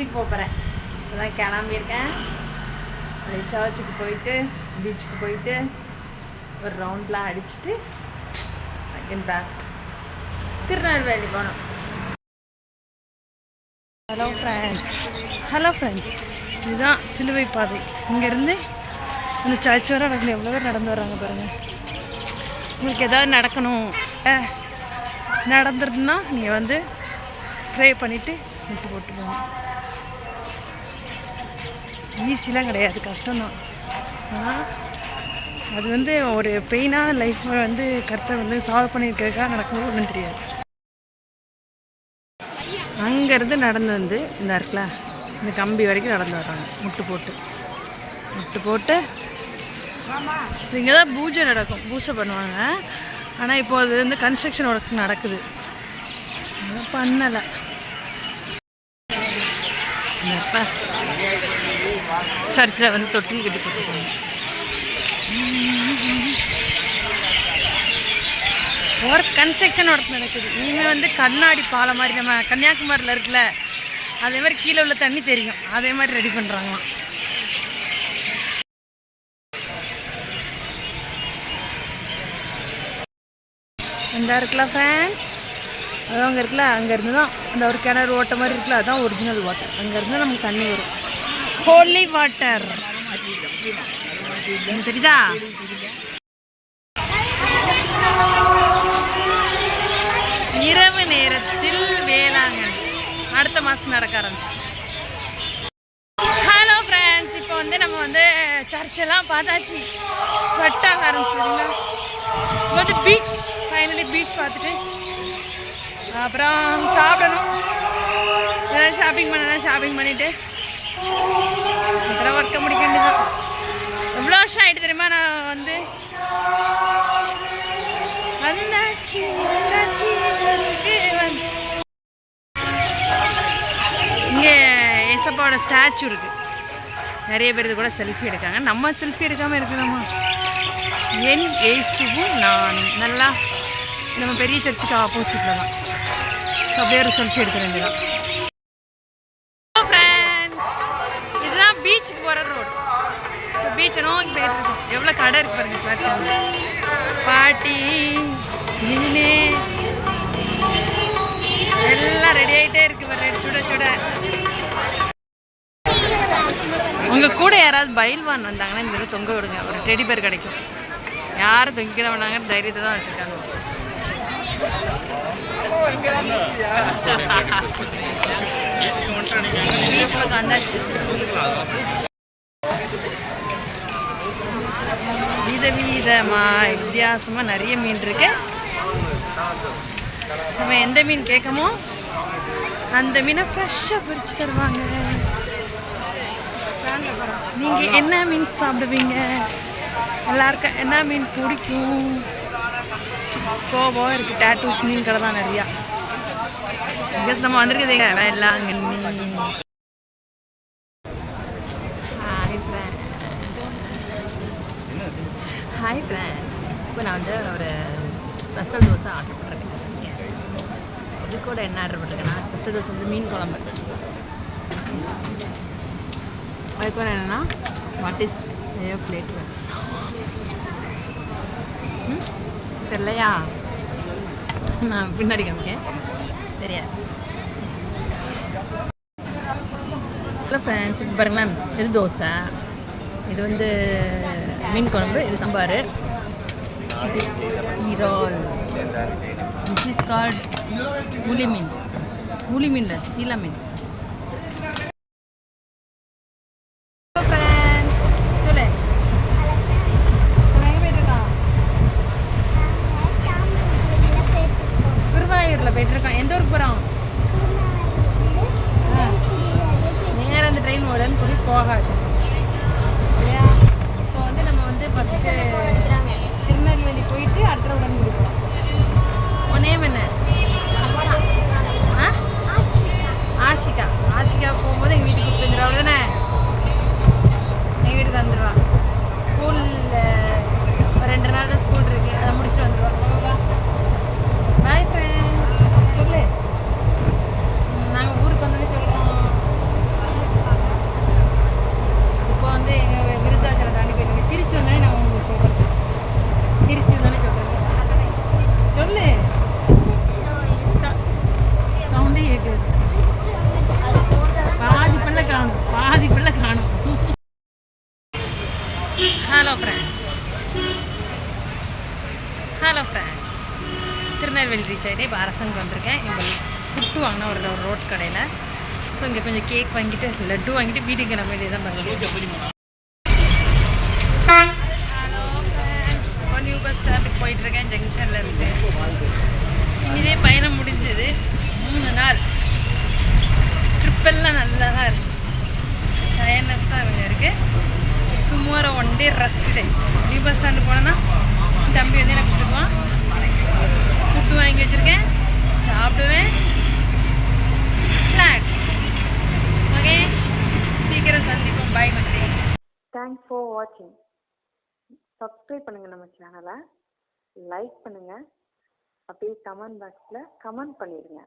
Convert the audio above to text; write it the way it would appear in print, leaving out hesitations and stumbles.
சர்ச்சுக்கு போகிறேன். அதான் கிளம்பியிருக்கேன். அப்படியே சர்ச்சுக்கு போயிட்டு பீச்சுக்கு போயிட்டு ஒரு ரவுண்ட்லாம் அடிச்சுட்டு அகெயின் பேக் திருநெல்வேலி போகணும். ஹலோ ஃப்ரெண்ட்ஸ், இதுதான் சிலுவை பாதை. இங்கேருந்து இந்த சர்ச் வர நடந்து எவ்வளோ பேர் நடந்து வர்றாங்க பாருங்கள். உங்களுக்கு எதாவது நடக்கணும் நடந்துருதுன்னா நீங்கள் வந்து ப்ரே பண்ணிவிட்டு முட்டு போட்டுருவாங்க. ஈஸிலாம் கிடையாது, கஷ்டம்தான். ஆனால் அது வந்து ஒரு பெயினான லைஃப்பை வந்து கரெக்டாக வந்து சால்வ் பண்ணியிருக்கிறதுக்காக நடக்கும்போது ஒன்றும் தெரியாது. அங்கேருந்து நடந்து வந்து இந்த இடத்துல இந்த கம்பி வரைக்கும் நடந்து வர்றாங்க முட்டு போட்டு இங்கே தான் பூஜை நடக்கும், பூஜை பண்ணுவாங்க. ஆனால் இப்போ அது வந்து கன்ஸ்ட்ரக்ஷன் ஒர்க் நடக்குது, பண்ணலை. சர்ச்சில் வந்து தொட்டில் கட்டி போட்டுருக்காங்க. ஒர்க் கன்ஸ்ட்ரக்ஷன் ஒர்க் நடக்குது. இனிமேல் வந்து கண்ணாடி பாலம் மாதிரி நம்ம கன்னியாகுமரியில் இருக்குல்ல, அதே மாதிரி கீழே உள்ள தண்ணி தெரியும், அதே மாதிரி ரெடி பண்ணுறாங்களாம். இந்த இருக்குல்ல ஃப்ரெண்ட்ஸ், அதான் அங்கே இருக்குல்ல, அங்கேருந்து தான் அந்த ஒரு கிணறு ஓட்ட மாதிரி இருக்குல்ல, அதுதான் ஒரிஜினல் வாட்டர். அங்கேருந்து நமக்கு தண்ணி வரும், ஹோலி வாட்டர். தெரியுதா? இரவு நேரத்தில் வேளாங்கண்ணி அடுத்த மாதம் நடக்க ஆரம்பிச்சு. ஹலோ ஃப்ரெண்ட்ஸ், இப்போ வந்து நம்ம வந்து சர்ச்செல்லாம் பார்த்தாச்சு, ஸ்வெட் ஆக ஆரம்பிச்சிருங்க. இப்போ வந்து பீச், ஃபைனலி பீச் பார்த்துட்டு அப்புறம் சாப்பிடணும். ஏதாவது ஷாப்பிங் பண்ணலாம், ஷாப்பிங் பண்ணிவிட்டு அப்புறம் ஒர்க்கை முடிக்க வேண்டியதான். எவ்வளோ வருஷம் ஆகிட்டு தெரியுமா நான் வந்து இங்கே ஏசப்பாவோட ஸ்டாச்சு இருக்கு. நிறைய பேர் இது கூட செல்ஃபி எடுக்காங்க. நம்ம செல்ஃபி எடுக்காமல் இருக்குதாம்மா. என் ஏசுவும் நான் நல்லா நம்ம பெரிய சர்ச்சுக்கு ஆப்போசிட்டில் தான். ஸோ அப்படியே ஒரு செல்ஃபி எடுக்க வேண்டியதான். ஃப்ரெண்ட்ஸ், இதுதான் பீச்சுக்கு போகிற ரோடு. பீச்சை நோக்கி போயிட்டு இருக்கோம். எவ்வளோ கடை இருக்கு பாருங்க. பிளாட்ஃபார்ம் பாட்டி மீனே எல்லாம் ரெடி ஆகிட்டே இருக்கு பாரு, சுட சுட. உங்கள் கூட யாராவது பைல்வான் வந்தாங்கன்னா இந்த தொங்க விடுங்க, ஒரு டெடி பேர் கிடைக்கும். யாரும் தொங்கிக்க தான் பண்ணாங்க, தைரியத்தை தான் வச்சுருக்காங்க. விதவிதமாக வித்தியாசமாக நிறைய மீன் இருக்கு. நம்ம எந்த மீன் கேட்கமோ அந்த மீனை ஃப்ரெஷ்ஷாக பிரித்து தருவாங்க. நீங்கள் என்ன மீன் சாப்பிடுவீங்க? எல்லாருக்கும் என்ன மீன் பிடிக்கும்? கோபம் இருக்குது. டேட்டூஸ் மீன் கடை தான் நிறையா. கெஸ் நம்ம வந்திருக்குதுங்க வேளாங்கண்ணி. ஹாய் ஃப்ரெண்ட்ஸ், இப்போ நான் வந்து ஒரு ஸ்பெஷல் தோசை ஆர்டர் பண்ணுறேன். இது கூட என்ன ஆர்டர் பண்ணுறேன்னா, ஸ்பெஷல் தோசை வந்து மீன் குழம்பு. அதுக்கு என்னென்னா வாட் இஸ் பிளேட் வேணும் தெரியலையா? நான் பின்னாடி காமிக்கேன், தெரியாது. ஹலோ ஃப்ரெண்ட்ஸ், இப்போ பாருங்களேன், இது தோசை, இது வந்து மீன் குழம்பு, இது சாம்பார், இது ஈரால். திஸ் இஸ் கால்ட் மூலி மீன். மூலி மீன் சீலா மீன். போயிட்டுருக்கான். எந்த ஊருக்கு போகிறான்? நேராக அந்த ட்ரெயின் ஓடன்னு சொல்லி போகாது இல்லையா? ஸோ வந்து நம்ம வந்து ஃபஸ்ட்டு திருநெல்வேலி போயிட்டு அடுத்த உடனே முடிப்போம். உன் நேம் என்ன? Ashika. Hello friends, Tirunelveli reach ஆகிட்டு இப்போ அரசனுக்கு வந்திருக்கேன். இங்கே புட்டு வாங்கினா ஒரு ரோட் கடையில். ஸோ இங்கே கொஞ்சம் கேக் வாங்கிட்டு லட்டு வாங்கிட்டு வீட்டுக்கு நம்ம வேண்டியது தான் பண்ணுறோம். ஹலோ ஃப்ரெண்ட்ஸ், இப்போ நியூ பஸ் ஸ்டாண்டுக்கு போயிட்டுருக்கேன் ஜங்ஷனில் இருந்து. இனிதே பயணம் முடிஞ்சது. 3 நாள் ட்ரிப்பெல்லாம் நல்லா தான் இருந்துச்சு. டயர்னஸ் தான் இவங்க இருக்குது. டுமாரோ 1 டே ரெஸ்ட் டே. நியூ பஸ் ஸ்டாண்டு போனேன்னா தம்பி வந்து எனக்கு கொடுத்துக்குவான். ஃபுட்டு வாங்கி வச்சுருக்கேன், சாப்பிடுவேன். பிளான் ஓகே, சீக்கிரம் சந்திப்போம். பாய் மக்களே. தேங்க்ஸ் ஃபார் வாட்சிங். சப்ஸ்கிரைப் பண்ணுங்கள் நம்ம சேனலை, லைக் பண்ணுங்கள், அப்படியே கமெண்ட் பாக்ஸில் கமெண்ட் பண்ணிடுங்க.